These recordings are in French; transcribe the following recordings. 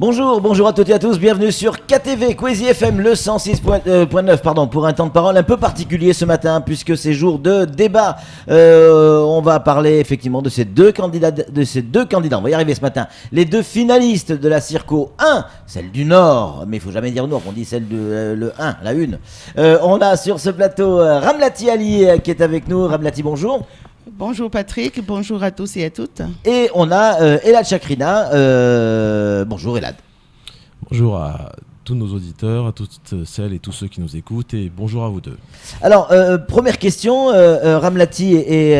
Bonjour à toutes et à tous, bienvenue sur KTV, Kwezi FM, le 106.9, pour un temps de parole un peu particulier ce matin, puisque c'est jour de débat. On va parler effectivement de ces deux candidats, on va y arriver ce matin, les deux finalistes de la Circo 1, celle du Nord, mais il faut jamais dire Nord, on dit celle de le 1, la 1. On a sur ce plateau Ramlati Ali qui est avec nous. Ramlati, bonjour. Bonjour Patrick, bonjour à tous et à toutes. Et on a Elad Chakrina. Bonjour Elad. Bonjour à tous nos auditeurs, à toutes celles et tous ceux qui nous écoutent, et bonjour à vous deux. Alors, première question, Ramlati et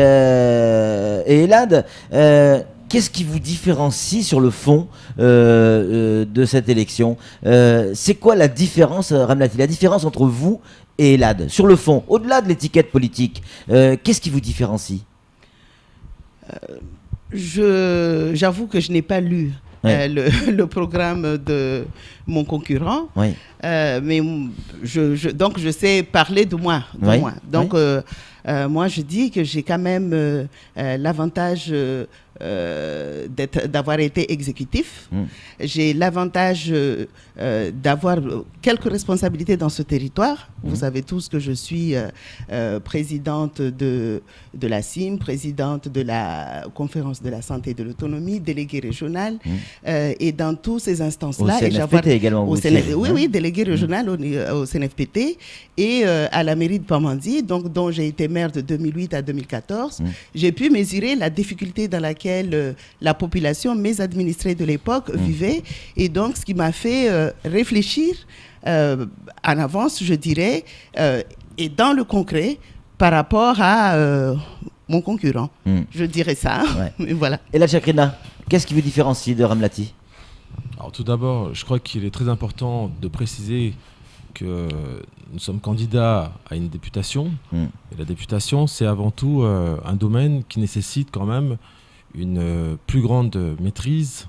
Elad, qu'est-ce qui vous différencie sur le fond de cette élection ? C'est quoi la différence, Ramlati, la différence entre vous et Elad, sur le fond, au-delà de l'étiquette politique, qu'est-ce qui vous différencie ? J'avoue que je n'ai pas lu le programme de mon concurrent, mais donc je sais parler de moi. Donc moi je dis que j'ai quand même l'avantage d'avoir été exécutif. J'ai l'avantage d'avoir quelques responsabilités dans ce territoire. Vous savez tous que je suis présidente de la CIM, présidente de la conférence de la santé et de l'autonomie, déléguée régionale. Et dans tous ces instances-là, au CNFPT également. Oui, déléguée régionale au CNFPT et à la mairie de Pamandzi, donc dont j'ai été maire de 2008 à 2014. J'ai pu mesurer la difficulté dans laquelle la population, mes administrés de l'époque, vivaient. Et donc, ce qui m'a fait réfléchir en avance, je dirais, et dans le concret, par rapport à mon concurrent. Je dirais ça. Voilà. Et la Chakrina, qu'est-ce qui vous différencie de Ramlati ? Alors tout d'abord, je crois qu'il est très important de préciser que nous sommes candidats à une députation. Et la députation, c'est avant tout un domaine qui nécessite quand même une plus grande maîtrise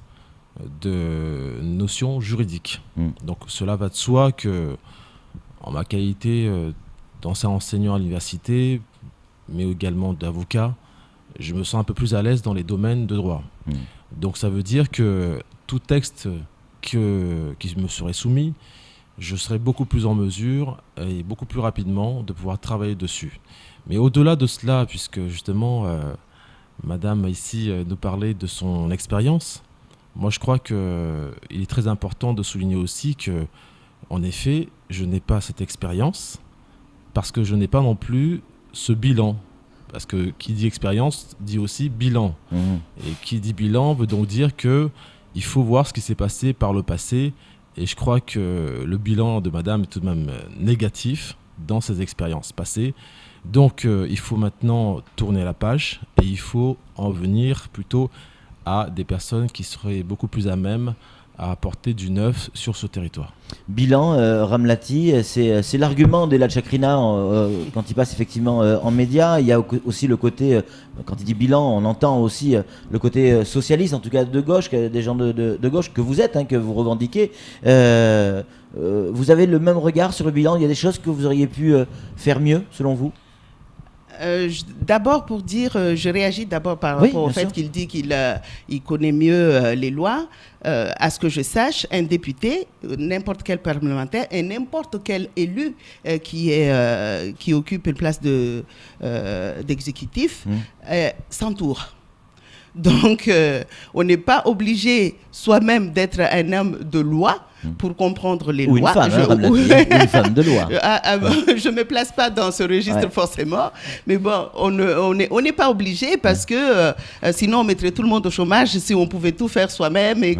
de notions juridiques. Donc cela va de soi que, en ma qualité d'ancien enseignant à l'université, mais également d'avocat, je me sens un peu plus à l'aise dans les domaines de droit. Donc ça veut dire que tout texte qui me serait soumis, je serais beaucoup plus en mesure et beaucoup plus rapidement de pouvoir travailler dessus. Mais au-delà de cela, puisque justement Madame ici nous parlait de son expérience, moi je crois qu'il est très important de souligner aussi que, en effet, je n'ai pas cette expérience parce que je n'ai pas non plus ce bilan. Parce que qui dit expérience dit aussi bilan. Et qui dit bilan veut donc dire qu'il faut voir ce qui s'est passé par le passé. Et je crois que le bilan de Madame est tout de même négatif dans ses expériences passées. Donc il faut maintenant tourner la page et il faut en venir plutôt à des personnes qui seraient beaucoup plus à même à apporter du neuf sur ce territoire. Bilan, Ramlati, c'est l'argument d'Elad Chakrina quand il passe effectivement en médias. Il y a aussi le côté, quand il dit bilan, on entend aussi le côté socialiste, en tout cas de gauche, des gens de gauche que vous êtes, que vous revendiquez. Vous avez le même regard sur le bilan. Il y a des choses que vous auriez pu faire mieux, selon vous ? D'abord pour dire, je réagis d'abord par rapport au fait qu'il dit qu'il connaît mieux les lois. À ce que je sache, un député, n'importe quel parlementaire et n'importe quel élu qui occupe une place d'exécutif s'entoure. Donc, on n'est pas obligé soi-même d'être un homme de loi pour comprendre les lois. Une femme, une femme de loi. Je ne me place pas dans ce registre forcément, mais bon, on n'est pas obligé parce que sinon on mettrait tout le monde au chômage si on pouvait tout faire soi-même et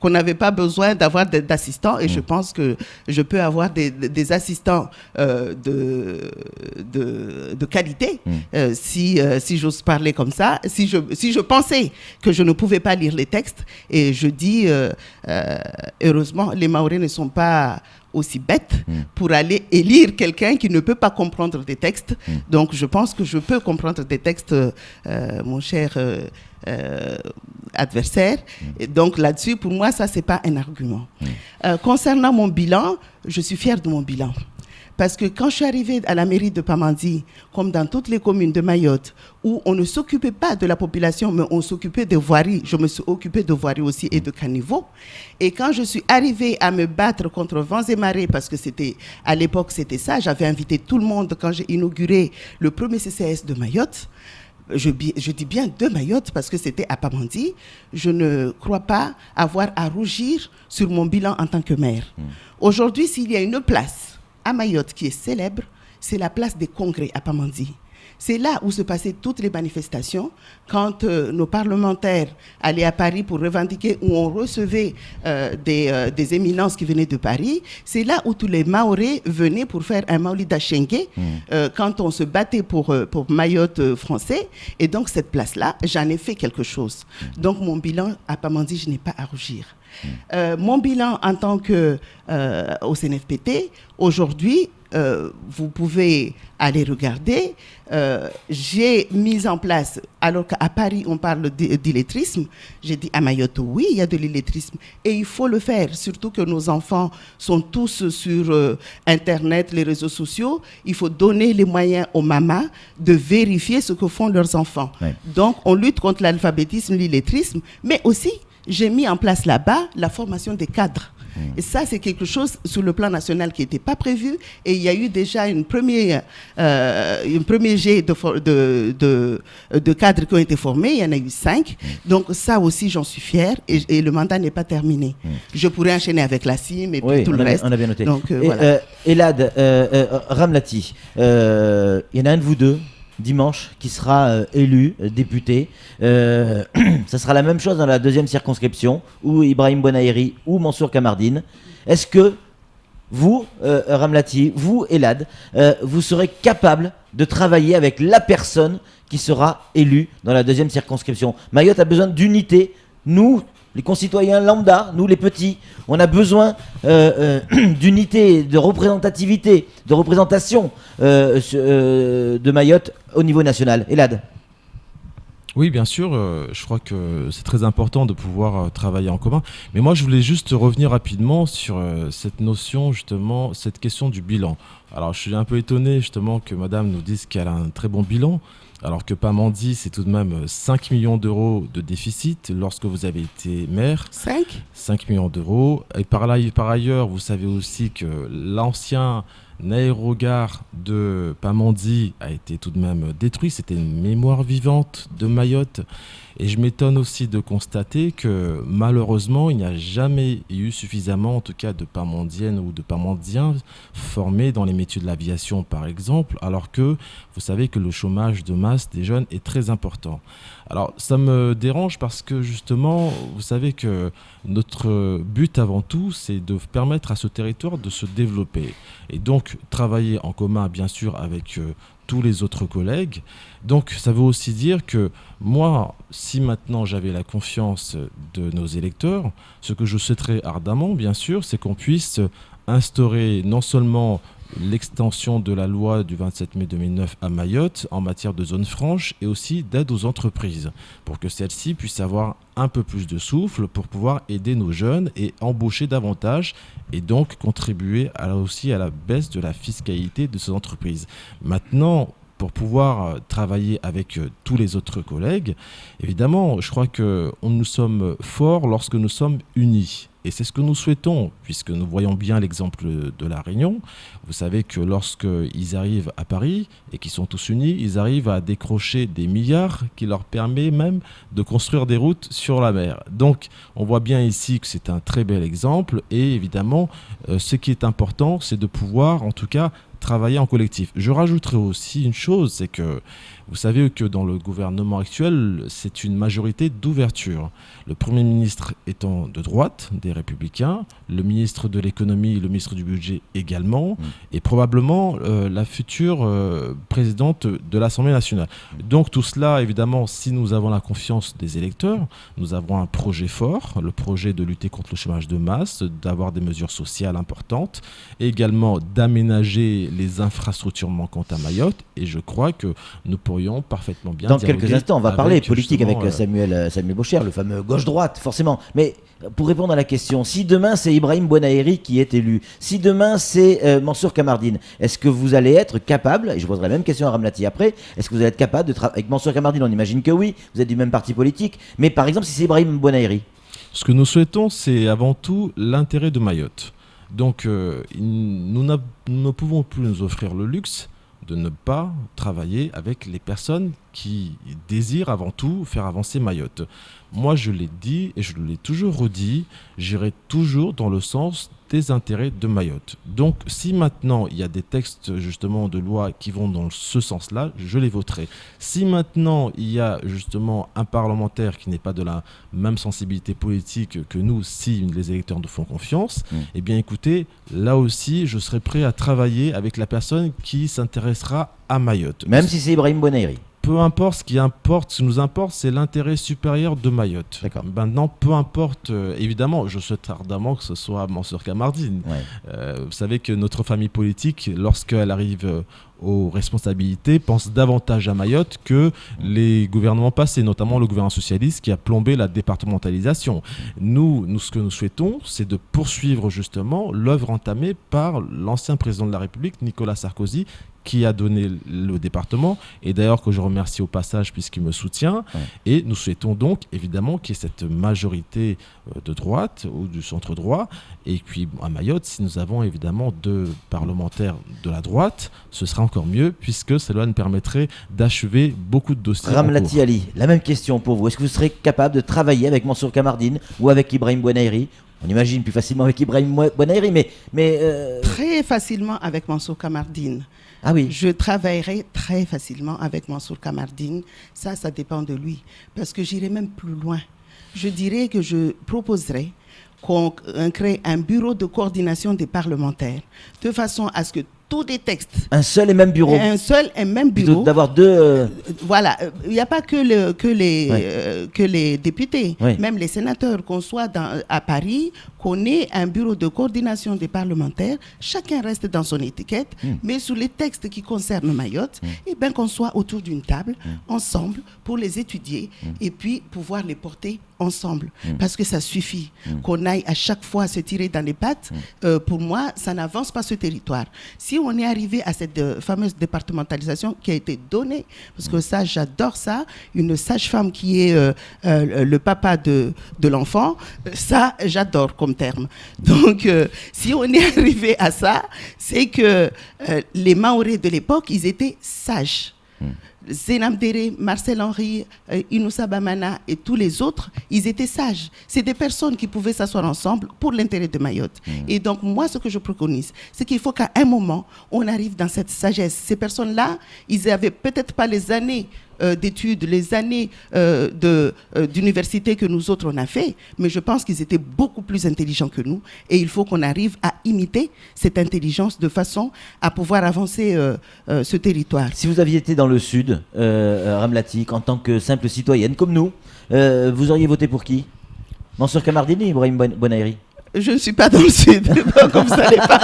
qu'on n'avait pas besoin d'avoir d'assistants. Et je pense que je peux avoir des assistants de qualité si j'ose parler comme ça. Si je pensais que je ne pouvais pas lire les textes, et je dis heureusement les Mahorais ne sont pas aussi bêtes pour aller élire quelqu'un qui ne peut pas comprendre des textes. Donc je pense que je peux comprendre des textes, mon cher adversaire. Et donc là-dessus, pour moi, ça, c'est pas un argument. Concernant mon bilan, je suis fière de mon bilan. Parce que quand je suis arrivée à la mairie de Pamandzi, comme dans toutes les communes de Mayotte, où on ne s'occupait pas de la population, mais on s'occupait de voiries, je me suis occupée de voiries aussi et de caniveaux. Et quand je suis arrivée à me battre contre vents et marées, parce que à l'époque c'était ça, j'avais invité tout le monde quand j'ai inauguré le premier CCAS de Mayotte. Je dis bien de Mayotte parce que c'était à Pamandzi. Je ne crois pas avoir à rougir sur mon bilan en tant que maire. Aujourd'hui, s'il y a une place à Mayotte qui est célèbre, c'est la place des congrès à Pamandzi. C'est là où se passaient toutes les manifestations. Quand nos parlementaires allaient à Paris pour revendiquer, où on recevait des éminences qui venaient de Paris, c'est là où tous les Maorés venaient pour faire un Maolida Chengue, quand on se battait pour Mayotte français. Et donc, cette place-là, j'en ai fait quelque chose. Donc, mon bilan à Pamandzi, je n'ai pas à rougir. Mon bilan en tant que au CNFPT, aujourd'hui, vous pouvez aller regarder. J'ai mis en place, alors qu'à Paris on parle d'illettrisme, j'ai dit à Mayotte, oui, il y a de l'illettrisme et il faut le faire, surtout que nos enfants sont tous sur Internet, les réseaux sociaux. Il faut donner les moyens aux mamans de vérifier ce que font leurs enfants. Ouais. Donc on lutte contre l'alphabétisme, l'illettrisme, mais aussi j'ai mis en place là-bas la formation des cadres. Et ça, c'est quelque chose sur le plan national qui n'était pas prévu. Et il y a eu déjà une première jet de cadres qui ont été formés. Il y en a eu 5. Donc ça aussi, j'en suis fière. Et le mandat n'est pas terminé. Je pourrais enchaîner avec la CIM et puis tout le reste. On a bien noté. Donc, voilà. Elad, Ramlati, il y en a un de vous deux dimanche qui sera élu député. Ça sera la même chose dans la deuxième circonscription, ou Ibrahim Bonaïri ou Mansour Kamardine. Est-ce que vous, Ramlati, vous, Elad, vous serez capable de travailler avec la personne qui sera élue dans la deuxième circonscription? Mayotte a besoin d'unité. Nous, les concitoyens lambda, nous les petits, on a besoin d'unité, de représentativité, de représentation de Mayotte au niveau national. Elad. Oui, bien sûr, je crois que c'est très important de pouvoir travailler en commun. Mais moi, je voulais juste revenir rapidement sur cette notion, justement, cette question du bilan. Alors, je suis un peu étonné, justement, que madame nous dise qu'elle a un très bon bilan, alors que Pamandzi, c'est tout de même 5 millions d'euros de déficit lorsque vous avez été maire. 5 millions d'euros. Et par ailleurs, vous savez aussi que l'ancien aérogare de Pamandzi a été tout de même détruit. C'était une mémoire vivante de Mayotte. Et je m'étonne aussi de constater que malheureusement, il n'y a jamais eu suffisamment, en tout cas, de Pamandiennes ou de Pamandiens formés dans les métiers de l'aviation, par exemple, alors que vous savez que le chômage de masse des jeunes est très important. Alors, ça me dérange parce que justement, vous savez que notre but avant tout, c'est de permettre à ce territoire de se développer. Et donc, travailler en commun, bien sûr, avec tous les autres collègues. Donc ça veut aussi dire que moi, si maintenant j'avais la confiance de nos électeurs, ce que je souhaiterais ardemment, bien sûr, c'est qu'on puisse instaurer non seulement l'extension de la loi du 27 mai 2009 à Mayotte en matière de zone franche et aussi d'aide aux entreprises pour que celles-ci puissent avoir un peu plus de souffle pour pouvoir aider nos jeunes et embaucher davantage et donc contribuer aussi à la baisse de la fiscalité de ces entreprises. Maintenant, pour pouvoir travailler avec tous les autres collègues, évidemment, je crois que nous sommes forts lorsque nous sommes unis. Et c'est ce que nous souhaitons, puisque nous voyons bien l'exemple de La Réunion. Vous savez que lorsqu'ils arrivent à Paris et qu'ils sont tous unis, ils arrivent à décrocher des milliards qui leur permettent même de construire des routes sur la mer. Donc, on voit bien ici que c'est un très bel exemple. Et évidemment, ce qui est important, c'est de pouvoir, en tout cas, travailler en collectif. Je rajouterai aussi une chose, c'est que vous savez que dans le gouvernement actuel, c'est une majorité d'ouverture. Le Premier ministre étant de droite, des Républicains, le ministre de l'économie et le ministre du budget également, et probablement la future présidente de l'Assemblée nationale. Donc tout cela, évidemment, si nous avons la confiance des électeurs, nous avons un projet fort, le projet de lutter contre le chômage de masse, d'avoir des mesures sociales importantes, et également d'aménager les infrastructures manquantes à Mayotte, et je crois que nous pourrions parfaitement bien dans quelques instants, on va parler politique avec justement, Samuel Baucher, le fameux gauche-droite, forcément. Mais pour répondre à la question, si demain c'est Ibrahim Bouanaheri qui est élu, si demain c'est Mansour Kamardine, est-ce que vous allez être capable, et je poserai la même question à Ramlati après, est-ce que vous allez être capable de travailler avec Mansour Kamardine? On imagine que oui, vous êtes du même parti politique, mais par exemple si c'est Ibrahim Bouanaheri? Ce que nous souhaitons, c'est avant tout l'intérêt de Mayotte. Donc, nous ne pouvons plus nous offrir le luxe de ne pas travailler avec les personnes qui désirent avant tout faire avancer Mayotte. Moi, je l'ai dit et je l'ai toujours redit, j'irai toujours dans le sens des intérêts de Mayotte. Donc, si maintenant il y a des textes justement de loi qui vont dans ce sens-là, je les voterai. Si maintenant il y a justement un parlementaire qui n'est pas de la même sensibilité politique que nous, si les électeurs nous font confiance, eh bien écoutez, là aussi, je serai prêt à travailler avec la personne qui s'intéressera à Mayotte. Même si c'est Ibrahim Bouanaheri? Peu importe, ce qui nous importe, c'est l'intérêt supérieur de Mayotte. D'accord. Maintenant, peu importe, évidemment, je souhaite ardemment que ce soit Mansour Kamardine. Ouais. Vous savez que notre famille politique, lorsqu'elle arrive aux responsabilités, pense davantage à Mayotte que les gouvernements passés, notamment le gouvernement socialiste qui a plombé la départementalisation. Nous, ce que nous souhaitons, c'est de poursuivre justement l'œuvre entamée par l'ancien président de la République, Nicolas Sarkozy, qui a donné le département, et d'ailleurs que je remercie au passage puisqu'il me soutient. Ouais. Et nous souhaitons donc évidemment qu'il y ait cette majorité de droite ou du centre droit. Et puis à Mayotte, si nous avons évidemment 2 parlementaires de la droite, ce sera encore mieux puisque cela nous permettrait d'achever beaucoup de dossiers. Ramlati Ali, la même question pour vous. Est-ce que vous serez capable de travailler avec Mansour Kamardine ou avec Ibrahim Bouanaheri? On imagine plus facilement avec Ibrahim Bouanaheri, mais Très facilement avec Mansour Kamardine. Ah oui. Je travaillerai très facilement avec Mansour Kamardine. Ça dépend de lui. Parce que j'irai même plus loin. Je dirais que je proposerai qu'on crée un bureau de coordination des parlementaires, de façon à ce que tous les textes... Un seul et même bureau. Un seul et même bureau. D'avoir 2... Voilà. Il n'y a pas que les députés, oui. Même les sénateurs, qu'on soit à Paris, qu'on ait un bureau de coordination des parlementaires, chacun reste dans son étiquette, mais sur les textes qui concernent Mayotte, et bien qu'on soit autour d'une table, ensemble, pour les étudier, et puis pouvoir les porter ensemble. Parce que ça suffit qu'on aille à chaque fois se tirer dans les pattes. Pour moi, ça n'avance pas ce territoire. Si on est arrivé à cette fameuse départementalisation qui a été donnée, parce que ça, j'adore ça, une sage-femme qui est le papa de l'enfant, ça, j'adore comme terme. Donc, si on est arrivé à ça, c'est que les Maorés de l'époque, ils étaient sages. Zénam Déré, Marcel Henry, Inoussa Bamana et tous les autres, ils étaient sages. C'est des personnes qui pouvaient s'asseoir ensemble pour l'intérêt de Mayotte. Et donc, moi, ce que je préconise, c'est qu'il faut qu'à un moment, on arrive dans cette sagesse. Ces personnes-là, ils n'avaient peut-être pas les années d'études, les années d'université que nous autres on a fait, mais je pense qu'ils étaient beaucoup plus intelligents que nous et il faut qu'on arrive à imiter cette intelligence de façon à pouvoir avancer ce territoire. Si vous aviez été dans le sud, Ramlati, en tant que simple citoyenne comme nous, vous auriez voté pour qui? Mansour Kamardine ou Ibrahim Bouanaheri? Je ne suis pas dans le sud, comme ça n'est pas.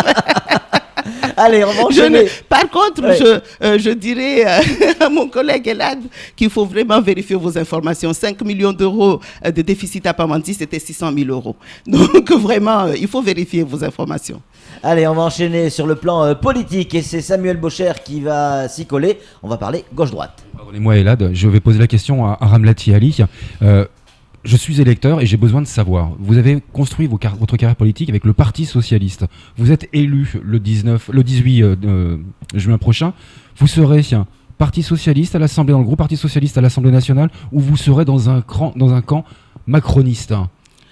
Allez, on va enchaîner. Par contre, je dirais à mon collègue Elad qu'il faut vraiment vérifier vos informations. 5 millions d'euros de déficit à Pamandzi, c'était 600 000 euros. Donc vraiment, il faut vérifier vos informations. Allez, on va enchaîner sur le plan politique et c'est Samuel Baucher qui va s'y coller. On va parler gauche-droite. Pardonnez-moi Elad, je vais poser la question à Ramlati Ali. Je suis électeur et j'ai besoin de savoir. Vous avez construit votre carrière politique avec le Parti Socialiste. Vous êtes élu le 18 juin prochain. Vous serez Parti Socialiste à l'Assemblée, dans le groupe Parti Socialiste à l'Assemblée nationale, ou vous serez dans un camp macroniste,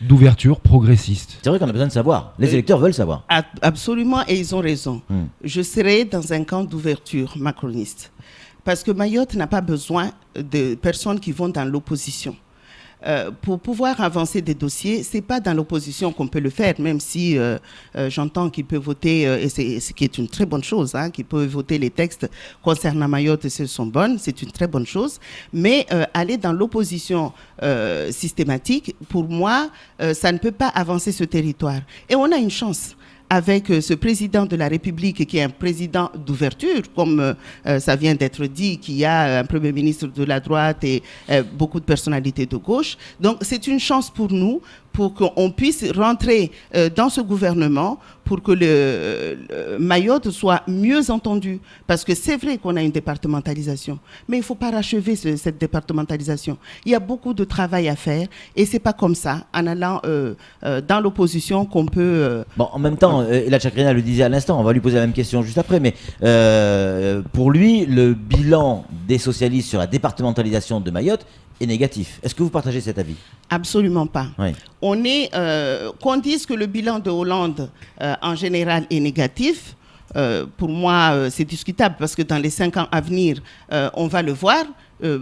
d'ouverture progressiste. C'est vrai qu'on a besoin de savoir. Les électeurs veulent savoir. Absolument, et ils ont raison. Je serai dans un camp d'ouverture macroniste. Parce que Mayotte n'a pas besoin de personnes qui vont dans l'opposition. Pour pouvoir avancer des dossiers, c'est pas dans l'opposition qu'on peut le faire, même si j'entends qu'il peut voter, et ce qui est une très bonne chose, qu'il peut voter les textes concernant Mayotte, et ce sont bonnes, c'est une très bonne chose, mais aller dans l'opposition systématique, pour moi, ça ne peut pas avancer ce territoire. Et on a une chance. avec ce président de la République qui est un président d'ouverture, comme ça vient d'être dit, qu'il y a un Premier ministre de la droite et beaucoup de personnalités de gauche. Donc c'est une chance pour nous, pour qu'on puisse rentrer dans ce gouvernement, pour que le Mayotte soit mieux entendu. Parce que c'est vrai qu'on a une départementalisation, mais il ne faut pas rachever cette départementalisation. Il y a beaucoup de travail à faire et ce n'est pas comme ça, en allant dans l'opposition, qu'on peut... Bon, en même temps, Ella Chakrina le disait à l'instant, on va lui poser la même question juste après, mais pour lui, le bilan des socialistes sur la départementalisation de Mayotte est négatif. Est-ce que vous partagez cet avis? Absolument pas. Oui. Qu'on dise que le bilan de Hollande en général est négatif, pour moi c'est discutable parce que dans les 5 ans à venir, on va le voir.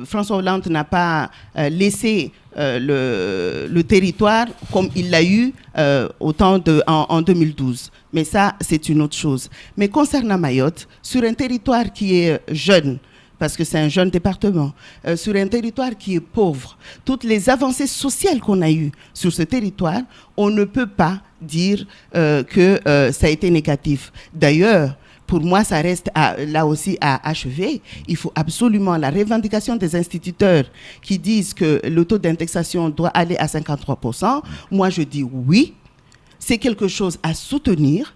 François Hollande n'a pas laissé le territoire comme il l'a eu en 2012. Mais ça, c'est une autre chose. Mais concernant Mayotte, sur un territoire qui est jeune, parce que c'est un jeune département, sur un territoire qui est pauvre, toutes les avancées sociales qu'on a eues sur ce territoire, on ne peut pas dire que ça a été négatif. D'ailleurs, pour moi, ça reste là aussi à achever. Il faut absolument la revendication des instituteurs qui disent que le taux d'indexation doit aller à 53%. Moi, je dis oui, c'est quelque chose à soutenir.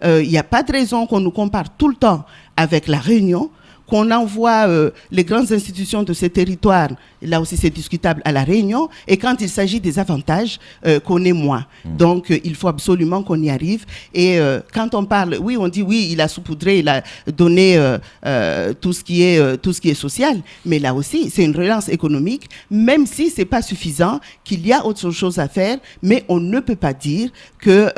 Il n'y a pas de raison qu'on nous compare tout le temps avec la Réunion, qu'on envoie les grandes institutions de ces territoires, là aussi c'est discutable, à la Réunion, et quand il s'agit des avantages, qu'on ait moins. Donc il faut absolument qu'on y arrive. Et quand on parle, oui, on dit oui, il a saupoudré, il a donné tout ce qui est social, mais là aussi c'est une relance économique, même si c'est pas suffisant, qu'il y a autre chose à faire, mais on ne peut pas dire que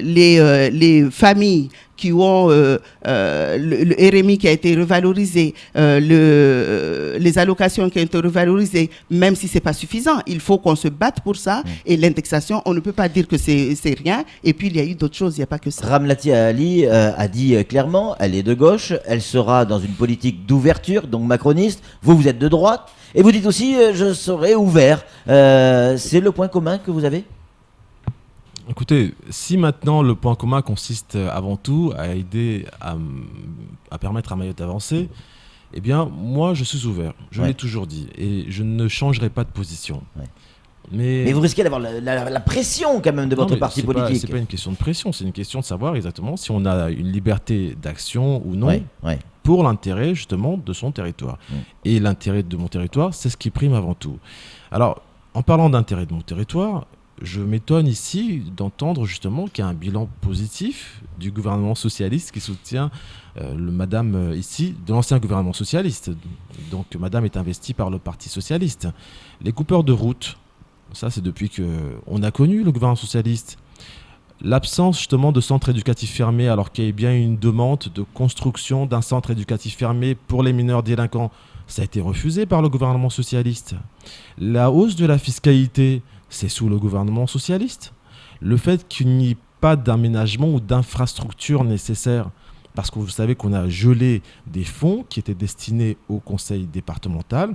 les familles qui ont le RMI qui a été revalorisé, les allocations qui ont été revalorisées, même si ce n'est pas suffisant. Il faut qu'on se batte pour ça. Et l'indexation, on ne peut pas dire que c'est rien. Et puis, il y a eu d'autres choses, il n'y a pas que ça. Ramlati Ali a dit clairement, elle est de gauche, elle sera dans une politique d'ouverture, donc macroniste. Vous êtes de droite. Et vous dites aussi, je serai ouvert. C'est le point commun que vous avez ? Écoutez, si maintenant le point commun consiste avant tout à aider à permettre à Mayotte d'avancer, eh bien moi je suis ouvert, je l'ai toujours dit, et je ne changerai pas de position. Ouais. Mais vous risquez d'avoir la pression quand même de votre parti politique. C'est pas une question de pression, c'est une question de savoir exactement si on a une liberté d'action ou non pour l'intérêt justement de son territoire. Et l'intérêt de mon territoire, c'est ce qui prime avant tout. Alors, en parlant d'intérêt de mon territoire, je m'étonne ici d'entendre justement qu'il y a un bilan positif du gouvernement socialiste qui soutient madame ici, de l'ancien gouvernement socialiste. Donc madame est investie par le parti socialiste. Les coupeurs de route, ça c'est depuis qu'on a connu le gouvernement socialiste. L'absence justement de centre éducatif fermé alors qu'il y a bien une demande de construction d'un centre éducatif fermé pour les mineurs délinquants, ça a été refusé par le gouvernement socialiste. La hausse de la fiscalité, c'est sous le gouvernement socialiste. Le fait qu'il n'y ait pas d'aménagement ou d'infrastructure nécessaire, parce que vous savez qu'on a gelé des fonds qui étaient destinés au conseil départemental,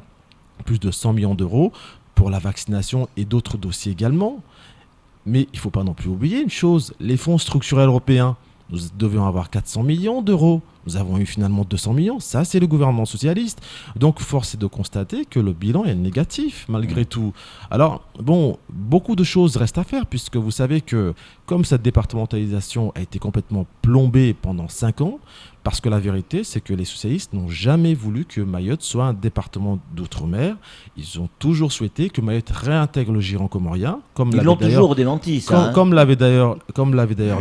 plus de 100 millions d'euros pour la vaccination et d'autres dossiers également. Mais il ne faut pas non plus oublier une chose, les fonds structurels européens, nous devions avoir 400 millions d'euros. Nous avons eu finalement 200 millions. Ça, c'est le gouvernement socialiste. Donc, force est de constater que le bilan est négatif, malgré tout. Alors, bon, beaucoup de choses restent à faire, puisque vous savez que, comme cette départementalisation a été complètement plombée pendant 5 ans, parce que la vérité, c'est que les socialistes n'ont jamais voulu que Mayotte soit un département d'outre-mer. Ils ont toujours souhaité que Mayotte réintègre le giron comorien. Ils l'ont toujours démenti, ça. Comme l'avait d'ailleurs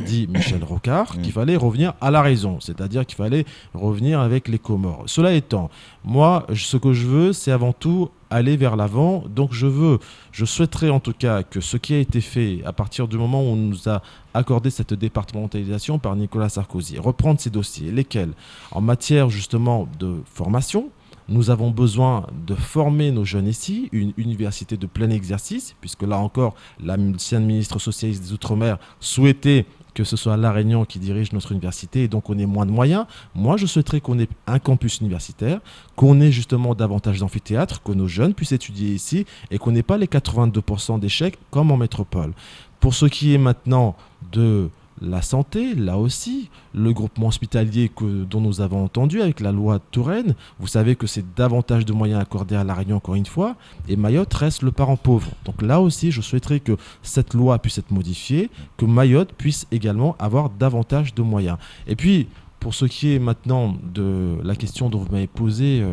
dit Michel Rocard, qu'il fallait revenir à la raison, c'est-à-dire qu'il fallait revenir avec les Comores. Cela étant, moi, ce que je veux, c'est avant tout aller vers l'avant. Donc je souhaiterais en tout cas que ce qui a été fait à partir du moment où on nous a accordé cette départementalisation par Nicolas Sarkozy, reprendre ces dossiers, lesquels, en matière justement de formation, nous avons besoin de former nos jeunes ici, une université de plein exercice, puisque là encore, l'ancienne ministre socialiste des Outre-mer souhaitait que ce soit La Réunion qui dirige notre université et donc on ait moins de moyens. Moi, je souhaiterais qu'on ait un campus universitaire, qu'on ait justement davantage d'amphithéâtres, que nos jeunes puissent étudier ici et qu'on n'ait pas les 82% d'échecs comme en métropole. Pour ce qui est maintenant de la santé, là aussi, le groupement hospitalier dont nous avons entendu avec la loi Touraine, vous savez que c'est davantage de moyens accordés à La Réunion encore une fois, et Mayotte reste le parent pauvre. Donc là aussi, je souhaiterais que cette loi puisse être modifiée, que Mayotte puisse également avoir davantage de moyens. Et puis, pour ce qui est maintenant de la question dont vous m'avez posée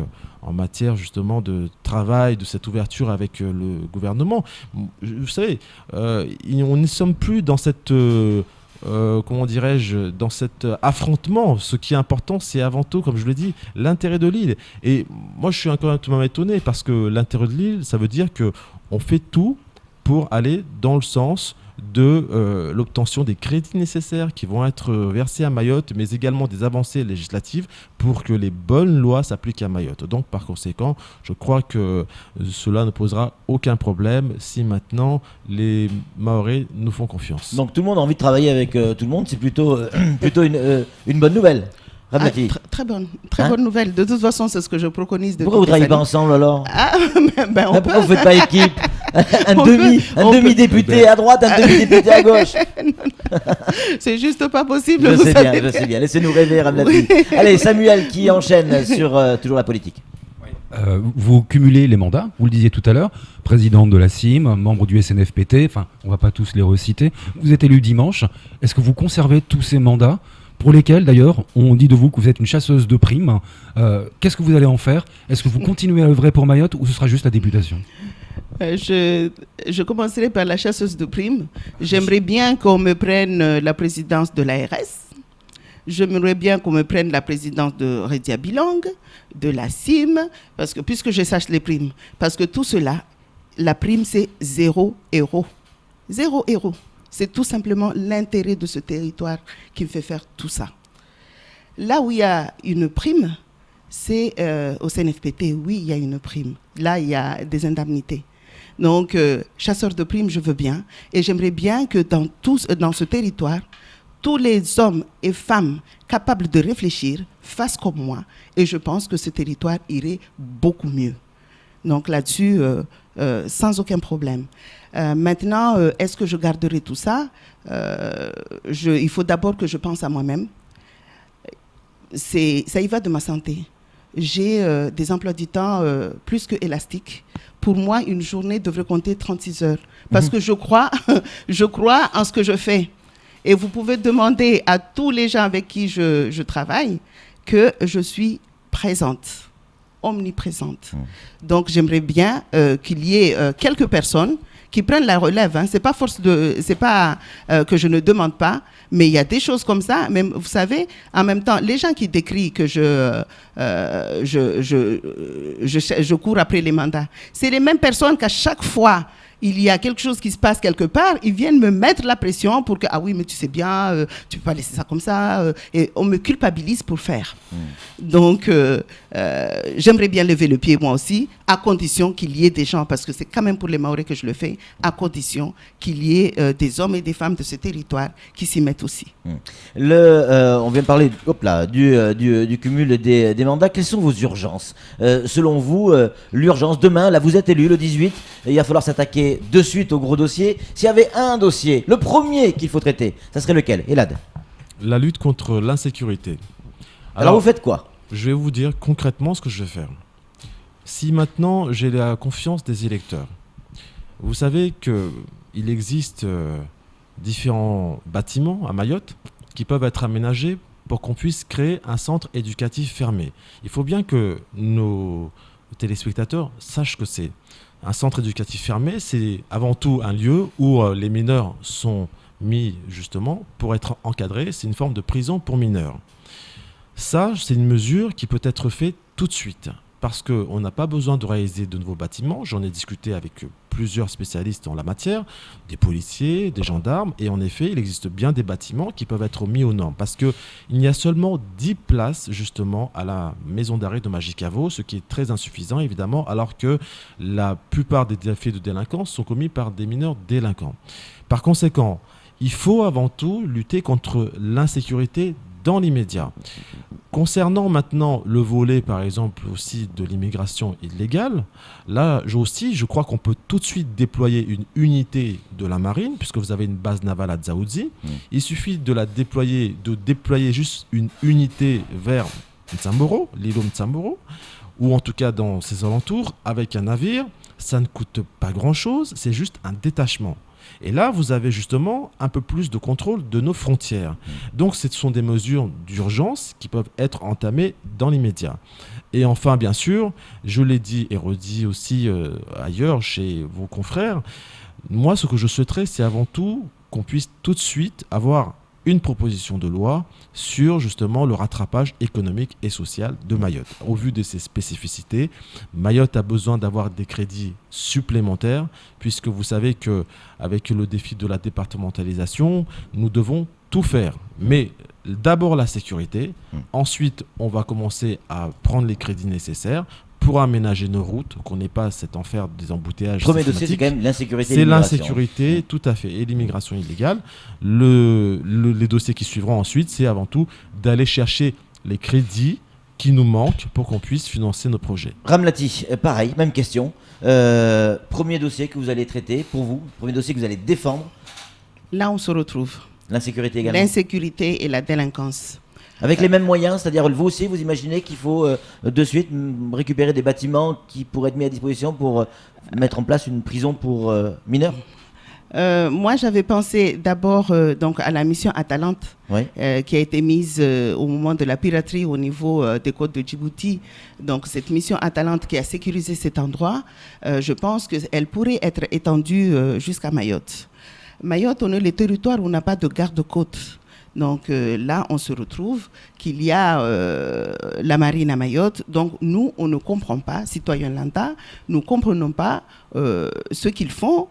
en matière justement de travail, de cette ouverture avec le gouvernement, vous savez, on ne sommes plus dans cette... comment dirais-je, dans cet affrontement. Ce qui est important, c'est avant tout, comme je l'ai dit, l'intérêt de l'île. Et moi, je suis encore un peu étonné parce que l'intérêt de l'île, ça veut dire qu'on fait tout pour aller dans le sens de l'obtention des crédits nécessaires qui vont être versés à Mayotte, mais également des avancées législatives pour que les bonnes lois s'appliquent à Mayotte. Donc, par conséquent, je crois que cela ne posera aucun problème si maintenant les Mahorais nous font confiance. Donc, tout le monde a envie de travailler avec tout le monde, c'est plutôt une bonne nouvelle. Très bonne nouvelle. De toute façon, c'est ce que je préconise depuis. Pourquoi vous ne travaillez pas ensemble alors? Pourquoi vous ne faites pas équipe? Un demi-député à droite, un demi-député à gauche. C'est juste pas possible. Je sais bien. Laissez-nous rêver, Ramlati. Oui. Allez, Samuel qui enchaîne sur toujours la politique. Vous cumulez les mandats, vous le disiez tout à l'heure, président de la CIM, membre du SNFPT, enfin, on ne va pas tous les reciter. Vous êtes élu dimanche. Est-ce que vous conservez tous ces mandats pour lesquels, d'ailleurs, on dit de vous que vous êtes une chasseuse de primes? Qu'est-ce que vous allez en faire? Est-ce que vous continuez à œuvrer pour Mayotte ou ce sera juste la députation? Je commencerai par la chasseuse de primes. J'aimerais bien qu'on me prenne la présidence de l'ARS. J'aimerais bien qu'on me prenne la présidence de Redia Bilang, de la CIM, parce que, puisque je sache les primes. Parce que tout cela, la prime, c'est 0 €. 0 €. C'est tout simplement l'intérêt de ce territoire qui me fait faire tout ça. Là où il y a une prime, c'est au CNFPT. Oui, il y a une prime. Là, il y a des indemnités. Donc, chasseur de primes, je veux bien. Et j'aimerais bien que dans ce territoire, tous les hommes et femmes capables de réfléchir fassent comme moi. Et je pense que ce territoire irait beaucoup mieux. Donc là-dessus, sans aucun problème. Maintenant, est-ce que je garderai tout ça? Il faut d'abord que je pense à moi-même. Ça y va de ma santé. J'ai des emplois du temps plus que élastiques. Pour moi, une journée devrait compter 36 heures. Parce que je crois en ce que je fais. Et vous pouvez demander à tous les gens avec qui je travaille que je suis présente, omniprésente. Donc, j'aimerais bien qu'il y ait quelques personnes qui prennent la relève. C'est pas que je ne demande pas, mais il y a des choses comme ça. Même, vous savez, en même temps, les gens qui décrient que je cours après les mandats, c'est les mêmes personnes qu'à chaque fois il y a quelque chose qui se passe quelque part, ils viennent me mettre la pression pour que, ah oui, mais tu sais bien, tu ne peux pas laisser ça comme ça. Et on me culpabilise pour faire. Donc, j'aimerais bien lever le pied moi aussi, à condition qu'il y ait des gens, parce que c'est quand même pour les Mahorais que je le fais, à condition qu'il y ait des hommes et des femmes de ce territoire qui s'y mettent aussi. On vient de parler du cumul des mandats. Quelles sont vos urgences? Selon vous, l'urgence, demain, là vous êtes élu le 18, il va falloir s'attaquer de suite au gros dossier. S'il y avait un dossier, le premier qu'il faut traiter, ça serait lequel? Elad? La lutte contre l'insécurité. Alors vous faites quoi? Je vais vous dire concrètement ce que je vais faire. Si maintenant j'ai la confiance des électeurs, vous savez qu'il existe différents bâtiments à Mayotte qui peuvent être aménagés pour qu'on puisse créer un centre éducatif fermé. Il faut bien que nos téléspectateurs sachent que c'est un centre éducatif fermé, c'est avant tout un lieu où les mineurs sont mis justement pour être encadrés. C'est une forme de prison pour mineurs. Ça, c'est une mesure qui peut être faite tout de suite parce qu'on n'a pas besoin de réaliser de nouveaux bâtiments. J'en ai discuté avec plusieurs spécialistes en la matière, des policiers, des gendarmes, et en effet, il existe bien des bâtiments qui peuvent être mis aux normes parce qu'il y a seulement 10 places justement à la maison d'arrêt de Majicavo, ce qui est très insuffisant évidemment, alors que la plupart des faits de délinquance sont commis par des mineurs délinquants. Par conséquent, il faut avant tout lutter contre l'insécurité dans l'immédiat. Concernant maintenant le volet, par exemple, aussi de l'immigration illégale, là, je crois qu'on peut tout de suite déployer une unité de la marine, puisque vous avez une base navale à Dzaoudzi. Il suffit de déployer juste une unité vers Mtsamboro, l'îlot Mtsamboro, ou en tout cas dans ses alentours, avec un navire. Ça ne coûte pas grand-chose, c'est juste un détachement. Et là, vous avez justement un peu plus de contrôle de nos frontières. Donc, ce sont des mesures d'urgence qui peuvent être entamées dans l'immédiat. Et enfin, bien sûr, je l'ai dit et redit aussi ailleurs chez vos confrères, moi, ce que je souhaiterais, c'est avant tout qu'on puisse tout de suite avoir une proposition de loi sur justement le rattrapage économique et social de Mayotte. Au vu de ses spécificités, Mayotte a besoin d'avoir des crédits supplémentaires puisque vous savez qu'avec le défi de la départementalisation, nous devons tout faire. Mais d'abord la sécurité, ensuite on va commencer à prendre les crédits nécessaires pour aménager nos routes, qu'on n'ait pas cet enfer des embouteillages. Premier dossier, c'est quand même l'insécurité. C'est l'insécurité, tout à fait, et l'immigration illégale. Les dossiers qui suivront ensuite, c'est avant tout d'aller chercher les crédits qui nous manquent pour qu'on puisse financer nos projets. Ramlati, pareil, même question. Premier dossier que vous allez traiter pour vous, premier dossier que vous allez défendre. Là, on se retrouve. L'insécurité également. L'insécurité et la délinquance. Avec les mêmes moyens, c'est-à-dire vous aussi, vous imaginez qu'il faut de suite récupérer des bâtiments qui pourraient être mis à disposition pour mettre en place une prison pour mineurs? Moi, j'avais pensé d'abord donc à la mission Atalante, oui. Qui a été mise au moment de la piraterie au niveau des côtes de Djibouti. Donc, cette mission Atalante qui a sécurisé cet endroit, je pense qu'elle pourrait être étendue jusqu'à Mayotte. Mayotte, on est le territoire où on n'a pas de garde-côte. Donc là, on se retrouve qu'il y a la marine à Mayotte. Donc nous, on ne comprend pas, citoyens lambda, nous ne comprenons pas ce qu'ils font.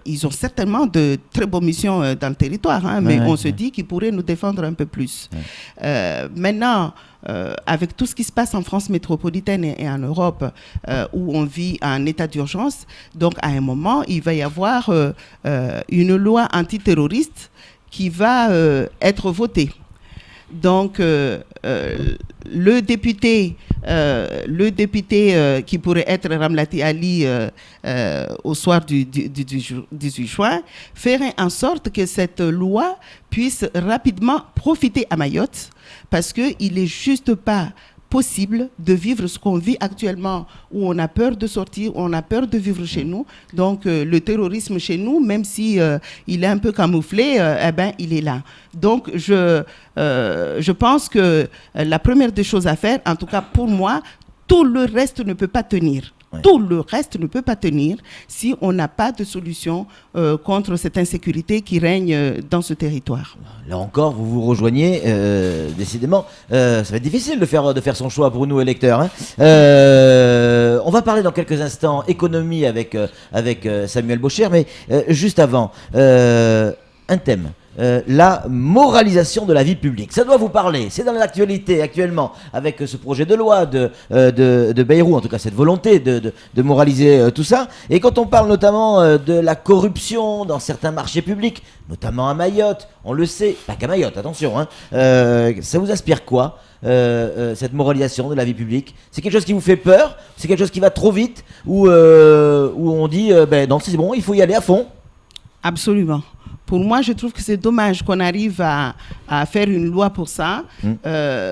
Ils ont certainement de très bonnes missions dans le territoire, hein, mais on se dit qu'ils pourraient nous défendre un peu plus. Maintenant, avec tout ce qui se passe en France métropolitaine et en Europe, où on vit en état d'urgence, donc à un moment, il va y avoir une loi antiterroriste qui va être votée. Donc, le député qui pourrait être Ramlati Ali au soir du 18 juin ferait en sorte que cette loi puisse rapidement profiter à Mayotte, parce qu'il n'est juste pas possible de vivre ce qu'on vit actuellement, où on a peur de sortir, on a peur de vivre chez nous. Donc le terrorisme chez nous, même si il est un peu camouflé, il est là. Donc je pense que la première des choses à faire, en tout cas pour moi, tout le reste ne peut pas tenir. Tout le reste ne peut pas tenir si on n'a pas de solution contre cette insécurité qui règne dans ce territoire. Là encore, vous vous rejoignez, décidément. Ça va être difficile de faire son choix pour nous, électeurs. Hein. On va parler dans quelques instants économie avec Samuel Baucher, mais juste avant, un thème. La moralisation de la vie publique. Ça doit vous parler, c'est dans l'actualité actuellement avec ce projet de loi de Bayrou, en tout cas cette volonté de moraliser tout ça. Et quand on parle notamment de la corruption dans certains marchés publics, notamment à Mayotte, on le sait, pas qu'à Mayotte, attention, hein, ça vous inspire quoi cette moralisation de la vie publique? C'est quelque chose qui vous fait peur? C'est quelque chose qui va trop vite? Ou on dit, non c'est bon, il faut y aller à fond? Absolument. Pour moi, je trouve que c'est dommage qu'on arrive à faire une loi pour ça.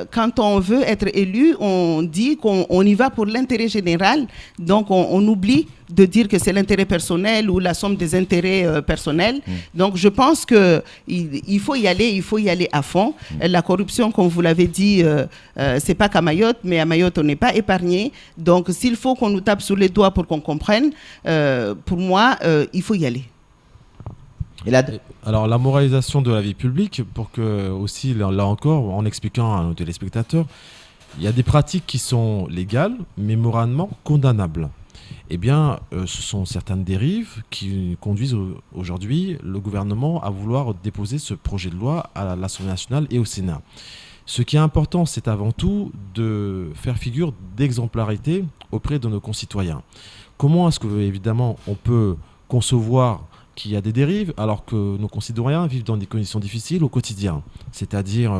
Quand on veut être élu, on dit qu'on y va pour l'intérêt général. Donc, on oublie de dire que c'est l'intérêt personnel ou la somme des intérêts personnels. Donc, je pense qu'il faut y aller à fond. La corruption, comme vous l'avez dit, c'est pas qu'à Mayotte, mais à Mayotte, on n'est pas épargné. Donc, s'il faut qu'on nous tape sur les doigts pour qu'on comprenne, pour moi, il faut y aller. Alors la moralisation de la vie publique, pour que aussi, là encore, en expliquant à nos téléspectateurs, il y a des pratiques qui sont légales, mais moralement condamnables. Eh bien, ce sont certaines dérives qui conduisent aujourd'hui le gouvernement à vouloir déposer ce projet de loi à l'Assemblée nationale et au Sénat. Ce qui est important, c'est avant tout de faire figure d'exemplarité auprès de nos concitoyens. Comment est-ce que, évidemment, on peut concevoir qu'il y a des dérives, alors que nos concitoyens vivent dans des conditions difficiles au quotidien. C'est-à-dire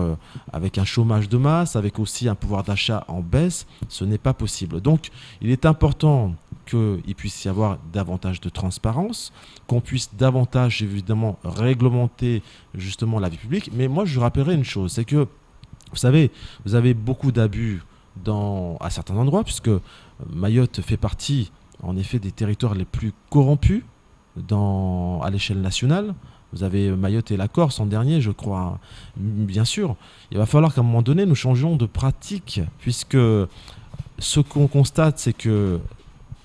avec un chômage de masse, avec aussi un pouvoir d'achat en baisse, ce n'est pas possible. Donc, il est important qu'il puisse y avoir davantage de transparence, qu'on puisse davantage, évidemment, réglementer justement la vie publique. Mais moi, je rappellerai une chose, c'est que, vous savez, vous avez beaucoup d'abus à certains endroits, puisque Mayotte fait partie, en effet, des territoires les plus corrompus à l'échelle nationale. Vous avez Mayotte et la Corse en dernier, je crois. Bien sûr, il va falloir qu'à un moment donné, nous changions de pratique, puisque ce qu'on constate, c'est que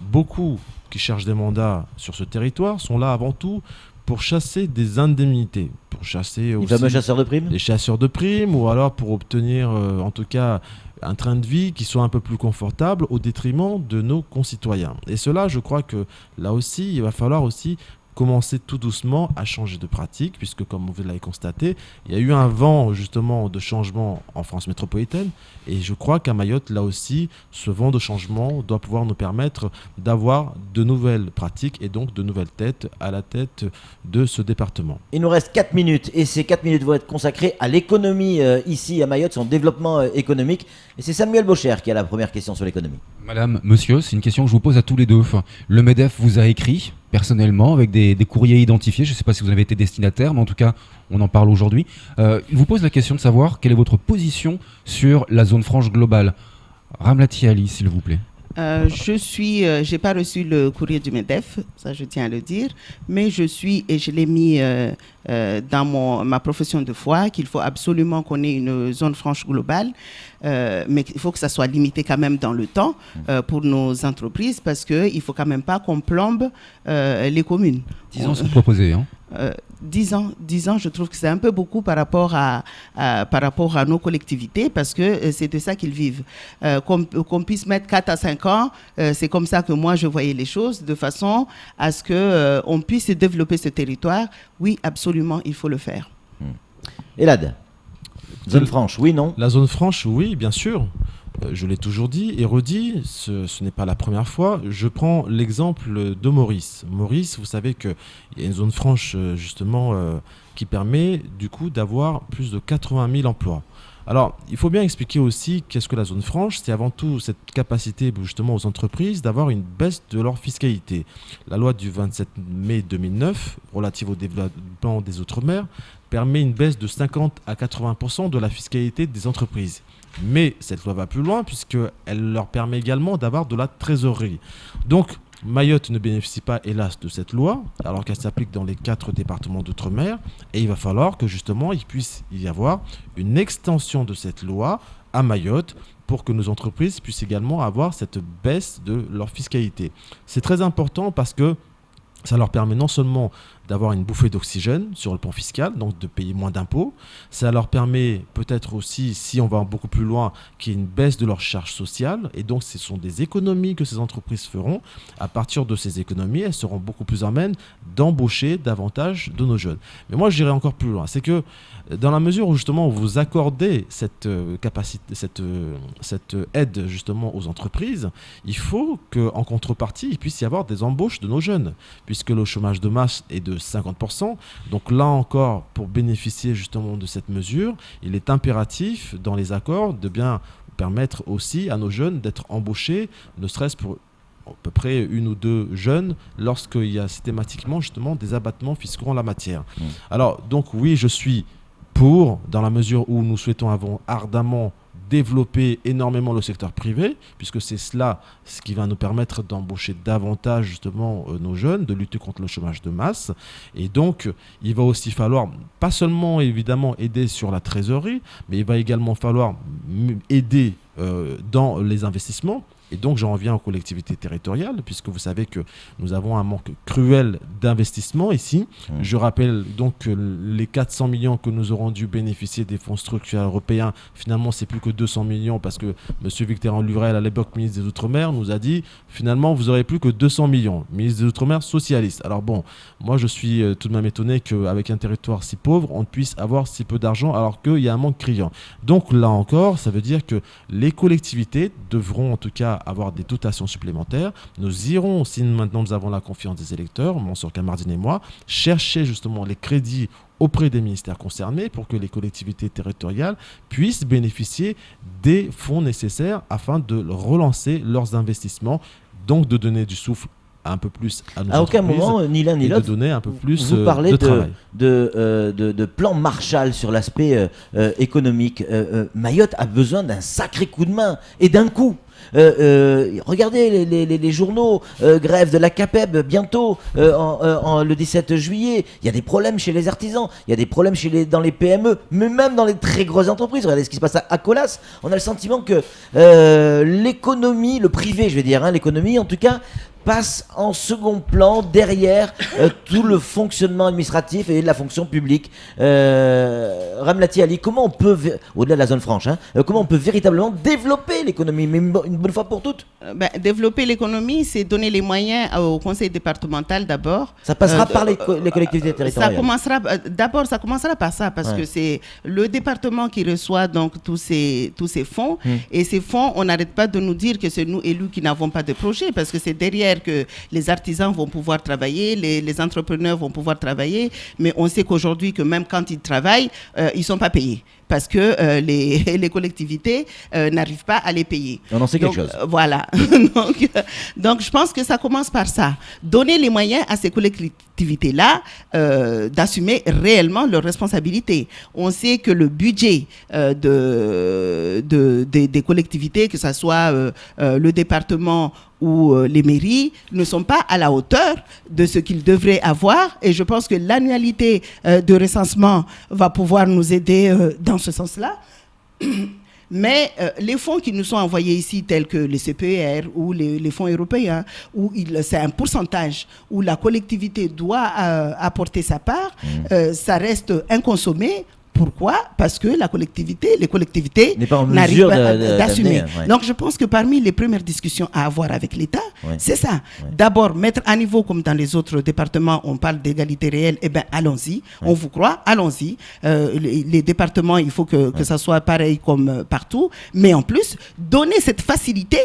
beaucoup qui cherchent des mandats sur ce territoire sont là avant tout pour chasser des indemnités, pour chasser aussi les fameux chasseurs de primes. Les chasseurs de primes, ou alors pour obtenir en tout cas un train de vie qui soit un peu plus confortable au détriment de nos concitoyens. Et cela, je crois que là aussi, il va falloir aussi commencer tout doucement à changer de pratique, puisque comme vous l'avez constaté, il y a eu un vent justement de changement en France métropolitaine, et je crois qu'à Mayotte, là aussi, ce vent de changement doit pouvoir nous permettre d'avoir de nouvelles pratiques et donc de nouvelles têtes à la tête de ce département. Il nous reste 4 minutes, et ces 4 minutes vont être consacrées à l'économie ici à Mayotte, son développement économique, et c'est Samuel Bocher qui a la première question sur l'économie. Madame, monsieur, c'est une question que je vous pose à tous les deux. Le MEDEF vous a écrit personnellement avec des courriers identifiés, je ne sais pas si vous avez été destinataire, mais en tout cas on en parle aujourd'hui. Il vous pose la question de savoir quelle est votre position sur la zone franche globale. Ramlati Ali, s'il vous plaît. J'ai pas reçu le courrier du MEDEF, ça je tiens à le dire, mais je suis, et je l'ai mis dans ma profession de foi, qu'il faut absolument qu'on ait une zone franche globale, mais il faut que ça soit limité quand même dans le temps pour nos entreprises, parce qu'il ne faut quand même pas qu'on plombe les communes. 10 ans sont proposés, hein. 10 ans, je trouve que c'est un peu beaucoup par rapport à nos collectivités, parce que c'est de ça qu'ils vivent. Qu'on puisse mettre 4 à 5 ans, c'est comme ça que moi je voyais les choses, de façon à ce qu'on puisse développer ce territoire. Oui, absolument, il faut le faire. Elad, zone franche, oui, non? La zone franche, oui, bien sûr. Je l'ai toujours dit et redit, ce n'est pas la première fois. Je prends l'exemple de Maurice. Maurice, vous savez qu'il y a une zone franche justement qui permet du coup d'avoir plus de 80 000 emplois. Alors, il faut bien expliquer aussi qu'est-ce que la zone franche. C'est avant tout cette capacité justement aux entreprises d'avoir une baisse de leur fiscalité. La loi du 27 mai 2009 relative au développement des Outre-mer permet une baisse de 50 à 80% de la fiscalité des entreprises. Mais cette loi va plus loin puisqu'elle leur permet également d'avoir de la trésorerie. Donc, Mayotte ne bénéficie pas, hélas, de cette loi, alors qu'elle s'applique dans les 4 départements d'outre-mer. Et il va falloir que, justement, il puisse y avoir une extension de cette loi à Mayotte pour que nos entreprises puissent également avoir cette baisse de leur fiscalité. C'est très important parce que ça leur permet non seulement d'avoir une bouffée d'oxygène sur le plan fiscal, donc de payer moins d'impôts. Ça leur permet peut-être aussi, si on va beaucoup plus loin, qu'il y ait une baisse de leurs charges sociales. Et donc, ce sont des économies que ces entreprises feront. À partir de ces économies, elles seront beaucoup plus amènes d'embaucher davantage de nos jeunes. Mais moi, j'irai encore plus loin. C'est que dans la mesure où justement vous accordez cette capacité, cette aide justement aux entreprises, il faut qu'en contrepartie, il puisse y avoir des embauches de nos jeunes, puisque le chômage de masse est de 50%. Donc là encore, pour bénéficier justement de cette mesure, il est impératif dans les accords de bien permettre aussi à nos jeunes d'être embauchés, ne serait-ce pour à peu près 1 ou 2 jeunes lorsqu'il y a systématiquement justement des abattements fiscaux en la matière. Alors donc oui, je suis pour, dans la mesure où nous souhaitons ardemment développer énormément le secteur privé, puisque c'est cela ce qui va nous permettre d'embaucher davantage justement nos jeunes, de lutter contre le chômage de masse. Et donc, il va aussi falloir, pas seulement évidemment aider sur la trésorerie, mais il va également falloir aider dans les investissements. Et donc, j'en reviens aux collectivités territoriales, puisque vous savez que nous avons un manque cruel d'investissement ici. Je rappelle donc que les 400 millions que nous aurons dû bénéficier des fonds structurels européens, finalement, c'est plus que 200 millions, parce que M. Victor Lurel, à l'époque ministre des Outre-mer, nous a dit, finalement, vous n'aurez plus que 200 millions. Ministre des Outre-mer socialiste. Alors bon, moi, je suis tout de même étonné qu'avec un territoire si pauvre, on puisse avoir si peu d'argent, alors qu'il y a un manque criant. Donc là encore, ça veut dire que les collectivités devront en tout cas avoir des dotations supplémentaires. Nous irons, si maintenant nous avons la confiance des électeurs, Mansour Kamardine et moi, chercher justement les crédits auprès des ministères concernés pour que les collectivités territoriales puissent bénéficier des fonds nécessaires afin de relancer leurs investissements, donc de donner du souffle un peu plus à nos entreprises. À aucun moment, ni l'un ni l'autre, de donner un peu plus vous parlez de travail. de plan Marshall sur l'aspect économique. Mayotte a besoin d'un sacré coup de main et d'un coup. Regardez les journaux, grève de la CAPEB bientôt, le 17 juillet. Il y a des problèmes chez les artisans, il y a des problèmes dans les PME, mais même dans les très grosses entreprises. Regardez ce qui se passe à Colas. On a le sentiment que l'économie, le privé, je vais dire, l'économie en tout cas, passe en second plan derrière tout le fonctionnement administratif et de la fonction publique. Ramlati Ali, comment on peut, au-delà de la zone franche, comment on peut véritablement développer l'économie, mais une bonne fois pour toutes? Développer l'économie, c'est donner les moyens au conseil départemental d'abord. Ça passera par les collectivités territoriales. Ça commencera par ça, parce que c'est le département qui reçoit donc tous ces fonds. Et ces fonds, on n'arrête pas de nous dire que c'est nous élus qui n'avons pas de projet, parce que c'est derrière que les artisans vont pouvoir travailler, les entrepreneurs vont pouvoir travailler, mais on sait qu'aujourd'hui, que même quand ils travaillent, ils ne sont pas payés, parce que les collectivités n'arrivent pas à les payer. On en sait quelque chose. Voilà. donc, je pense que ça commence par ça. Donner les moyens à ces collectivités-là d'assumer réellement leurs responsabilités. On sait que le budget des collectivités, que ce soit le département ou les mairies, ne sont pas à la hauteur de ce qu'ils devraient avoir. Et je pense que l'annualité de recensement va pouvoir nous aider dans ce sens-là. Mais les fonds qui nous sont envoyés ici, tels que les CPR ou les fonds européens, où c'est un pourcentage où la collectivité doit apporter sa part, ça reste inconsommé. Pourquoi? Parce que les collectivités n'arrivent pas d'assumer. Donc je pense que parmi les premières discussions à avoir avec l'État, c'est ça. D'abord, mettre à niveau, comme dans les autres départements, on parle d'égalité réelle, eh bien allons-y, on vous croit, allons-y. Les départements, il faut que ça soit pareil comme partout, mais en plus, donner cette facilité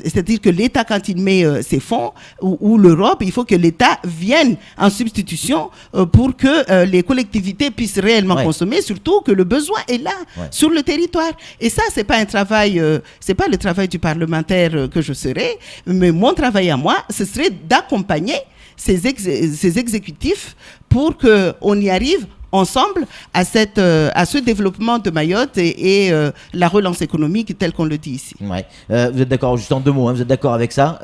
c'est-à-dire que l'État, quand il met ses fonds, ou l'Europe, il faut que l'État vienne en substitution pour que les collectivités puissent réellement consommer, surtout que le besoin est là, sur le territoire. Et ça, c'est pas un travail, c'est pas le travail du parlementaire que je serais, mais mon travail à moi, ce serait d'accompagner ces exécutifs pour qu'on y arrive ensemble à ce développement de Mayotte et la relance économique telle qu'on le dit ici. Vous êtes d'accord, juste en 2 mots, vous êtes d'accord avec ça?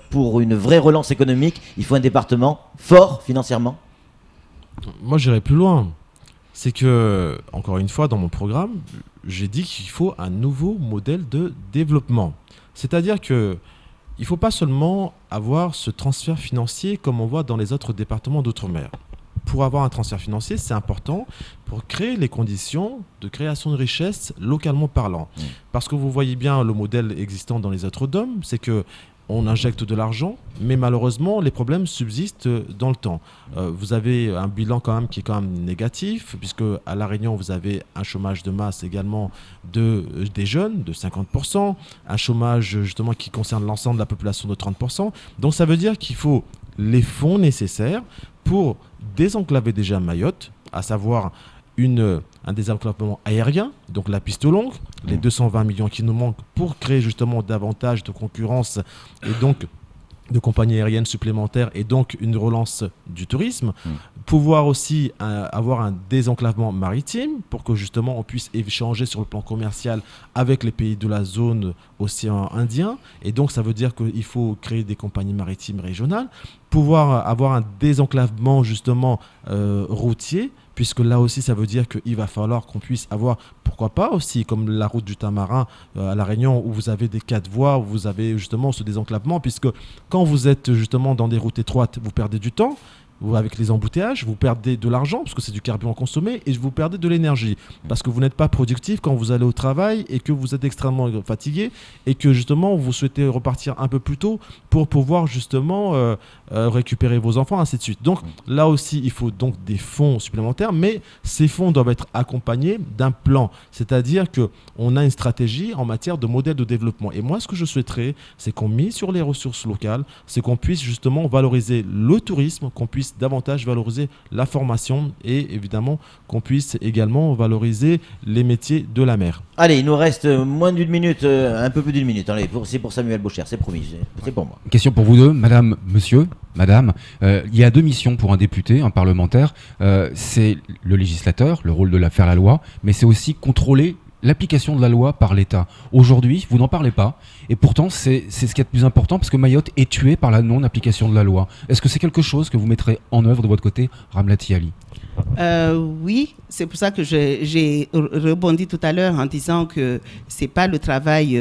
Pour une vraie relance économique, il faut un département fort financièrement? Moi, j'irais plus loin. C'est que, encore une fois, dans mon programme, j'ai dit qu'il faut un nouveau modèle de développement. C'est-à-dire que il ne faut pas seulement avoir ce transfert financier comme on voit dans les autres départements d'outre-mer. Pour avoir un transfert financier, c'est important pour créer les conditions de création de richesse localement parlant. Parce que vous voyez bien le modèle existant dans les autres DOM, c'est que on injecte de l'argent, mais malheureusement, les problèmes subsistent dans le temps. Vous avez un bilan quand même qui est quand même négatif, puisque à La Réunion, vous avez un chômage de masse également des jeunes de 50%, un chômage justement qui concerne l'ensemble de la population de 30%. Donc ça veut dire qu'il faut les fonds nécessaires pour désenclaver déjà Mayotte, à savoir un désenclavement aérien, donc la piste longue, les 220 millions qui nous manquent pour créer justement davantage de concurrence et donc de compagnies aériennes supplémentaires et donc une relance du tourisme, pouvoir aussi avoir un désenclavement maritime pour que justement on puisse échanger sur le plan commercial avec les pays de la zone océan Indien, et donc ça veut dire qu'il faut créer des compagnies maritimes régionales, pouvoir avoir un désenclavement justement routier, puisque là aussi ça veut dire qu'il va falloir qu'on puisse avoir, pourquoi pas aussi, comme la route du Tamarin à La Réunion, où vous avez des 4 voies, où vous avez justement ce désenclavement, puisque quand vous êtes justement dans des routes étroites, vous perdez du temps, avec les embouteillages, vous perdez de l'argent parce que c'est du carburant consommé et vous perdez de l'énergie parce que vous n'êtes pas productif quand vous allez au travail et que vous êtes extrêmement fatigué et que justement vous souhaitez repartir un peu plus tôt pour pouvoir justement récupérer vos enfants, ainsi de suite. Donc là aussi, il faut donc des fonds supplémentaires, mais ces fonds doivent être accompagnés d'un plan, c'est-à-dire qu'on a une stratégie en matière de modèle de développement. Et moi, ce que je souhaiterais, c'est qu'on mise sur les ressources locales, c'est qu'on puisse justement valoriser le tourisme, qu'on puisse davantage valoriser la formation et évidemment qu'on puisse également valoriser les métiers de la mer. Allez, il nous reste moins d'une minute, un peu plus d'une minute. Allez, c'est pour Samuel Baucher, c'est promis, c'est pour moi. Question pour vous deux, madame, monsieur, madame. Il y a deux missions pour un député, un parlementaire. C'est le législateur, le rôle de faire la loi, mais c'est aussi contrôler l'application de la loi par l'État. Aujourd'hui, vous n'en parlez pas, et pourtant c'est ce qui est le plus important parce que Mayotte est tuée par la non-application de la loi. Est-ce que c'est quelque chose que vous mettrez en œuvre de votre côté, Ramlati Ali ? Oui, c'est pour ça que j'ai rebondi tout à l'heure en disant que c'est pas le travail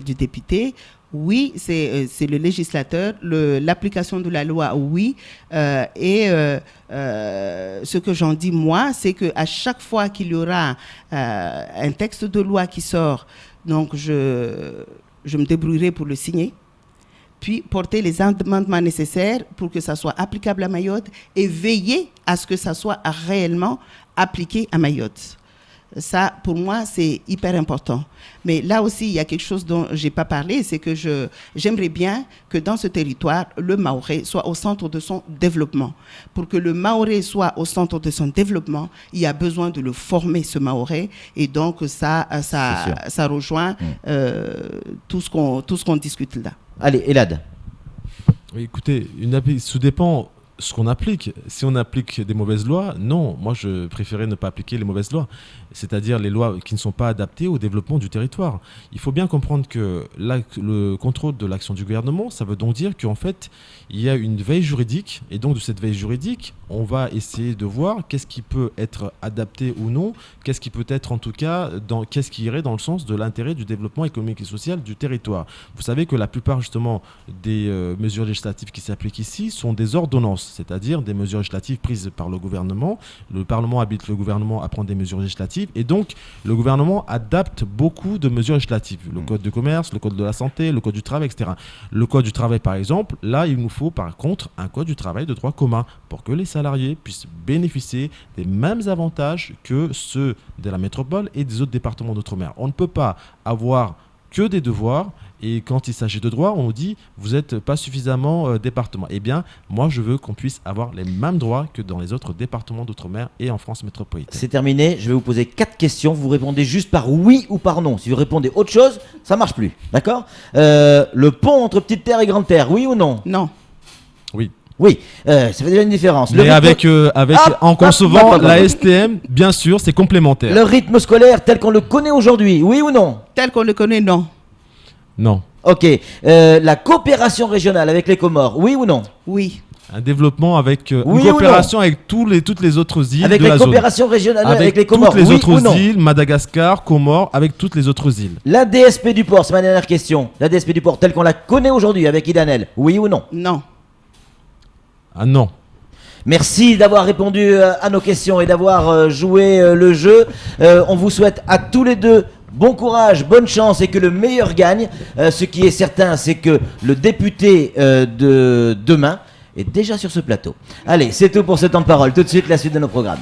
du député. Oui, c'est le législateur, l'application de la loi, oui. Ce que j'en dis, moi, c'est qu'à chaque fois qu'il y aura un texte de loi qui sort, donc je me débrouillerai pour le signer, puis porter les amendements nécessaires pour que ça soit applicable à Mayotte et veiller à ce que ça soit réellement appliqué à Mayotte. Ça, pour moi, c'est hyper important. Mais là aussi, il y a quelque chose dont je n'ai pas parlé, c'est que j'aimerais bien que dans ce territoire, le Mahorais soit au centre de son développement. Pour que le Mahorais soit au centre de son développement, il y a besoin de le former, ce Mahorais. Et donc, ça rejoint tout ce qu'on discute là. Allez, Elad. Oui, écoutez, tout dépend ce qu'on applique. Si on applique des mauvaises lois, non. Moi, je préférais ne pas appliquer les mauvaises lois, c'est-à-dire les lois qui ne sont pas adaptées au développement du territoire. Il faut bien comprendre que le contrôle de l'action du gouvernement, ça veut donc dire qu'en fait, il y a une veille juridique, et donc de cette veille juridique, on va essayer de voir qu'est-ce qui peut être adapté ou non, qu'est-ce qui peut être en tout cas, qu'est-ce qui irait dans le sens de l'intérêt du développement économique et social du territoire. Vous savez que la plupart justement des mesures législatives qui s'appliquent ici sont des ordonnances, c'est-à-dire des mesures législatives prises par le gouvernement. Le Parlement habilite le gouvernement à prendre des mesures législatives et donc le gouvernement adapte beaucoup de mesures législatives. Le code de commerce, le code de la santé, le code du travail, etc. Le code du travail par exemple, là il nous faut par contre un code du travail de droit commun pour que les salariés puissent bénéficier des mêmes avantages que ceux de la métropole et des autres départements d'outre-mer. On ne peut pas avoir que des devoirs et quand il s'agit de droits, on nous dit vous n'êtes pas suffisamment département. Eh bien, moi je veux qu'on puisse avoir les mêmes droits que dans les autres départements d'outre-mer et en France métropolitaine. C'est terminé, je vais vous poser 4 questions, vous répondez juste par oui ou par non. Si vous répondez autre chose, ça marche plus, d'accord ? Le pont entre Petite Terre et Grande Terre, oui ou non ? Non. Oui. Oui, ça fait déjà une différence. Mais en concevant la STM, bien sûr, c'est complémentaire. Le rythme scolaire tel qu'on le connaît aujourd'hui, oui ou non ? Tel qu'on le connaît, non. Non. Ok. La coopération régionale avec les Comores, oui ou non ? Oui. Un développement avec une coopération avec toutes les autres îles avec de la zone. Avec la coopération régionale avec les Comores, toutes les oui autres ou non ? îles, Madagascar, Comores, avec toutes les autres îles. La DSP du port, c'est ma dernière question. La DSP du port telle qu'on la connaît aujourd'hui avec Idanel, oui ou non ? Non. Ah non. Merci d'avoir répondu à nos questions et d'avoir joué le jeu. On vous souhaite à tous les deux bon courage, bonne chance et que le meilleur gagne. Ce qui est certain, c'est que le député de demain est déjà sur ce plateau. Allez, c'est tout pour ce temps de parole. Tout de suite, la suite de nos programmes.